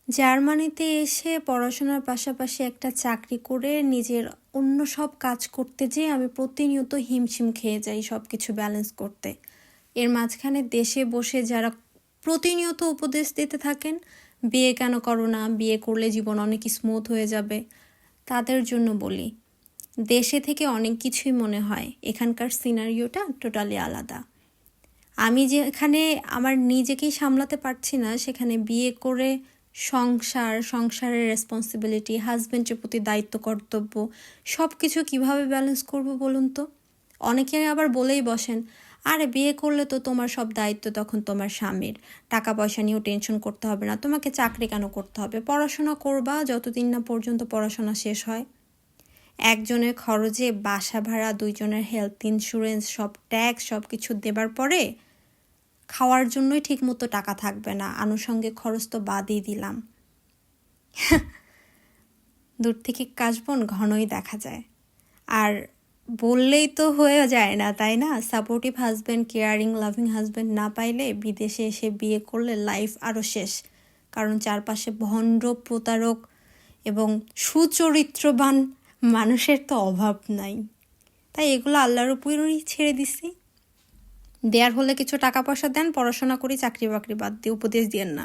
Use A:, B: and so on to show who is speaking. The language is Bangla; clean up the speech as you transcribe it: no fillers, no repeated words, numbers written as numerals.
A: জার্মানিতে এসে পড়াশোনার পাশাপাশি একটা চাকরি করে নিজের অন্য সব কাজ করতে যেয়ে আমি প্রতিনিয়ত হিমশিম খেয়ে যাই সব কিছু ব্যালেন্স করতে। এর মাঝখানে দেশে বসে যারা প্রতিনিয়ত উপদেশ দিতে থাকেন, বিয়ে কেন করো না, বিয়ে করলে জীবন অনেক স্মুথ হয়ে যাবে, তাদের জন্য বলি, দেশে থেকে অনেক কিছুই মনে হয়, এখানকার সিনারিওটা টোটালি আলাদা। আমি যেখানে আমার নিজেকেই সামলাতে পারছি না, সেখানে বিয়ে করে সংসারের রেসপন্সিবিলিটি, হাজব্যান্ডের প্রতি দায়িত্ব কর্তব্য সব কিছু কীভাবে ব্যালেন্স করব বলুন তো। অনেকে আবার বলেই বসেন, আরে বিয়ে করলে তো তোমার সব দায়িত্ব তখন তোমার স্বামীর, টাকা পয়সা নিয়েও টেনশন করতে হবে না, তোমাকে চাকরি কেন করতে হবে, পড়াশোনা করবা যতদিন না পর্যন্ত পড়াশোনা শেষ হয়। একজনের খরচে বাসা ভাড়া, দুইজনের হেলথ ইন্স্যুরেন্স, সব ট্যাক্স সব কিছু দেবার পরে খাওয়ার জন্যই ঠিকমতো টাকা থাকবে না, আনুষঙ্গিক খরচ তো বাদই দিলাম। দূর থেকে কাশবন ঘনই দেখা যায়। আর বললেই তো হয়ে যায় না, তাই না? Supportive husband, caring loving husband না পাইলে বিদেশে এসে বিয়ে করলে লাইফ আরও শেষ। কারণ চারপাশে ভণ্ড, প্রতারক এবং সুচরিত্রবান মানুষের তো অভাব নাই। তাই এগুলো আল্লাহর উপরই ছেড়ে দিছি। দেয়ার হলে কিছু টাকা পয়সা দেন, পড়াশোনা করি, চাকরি বাকরি বাদ দিয়ে উপদেশ দিয়েন না।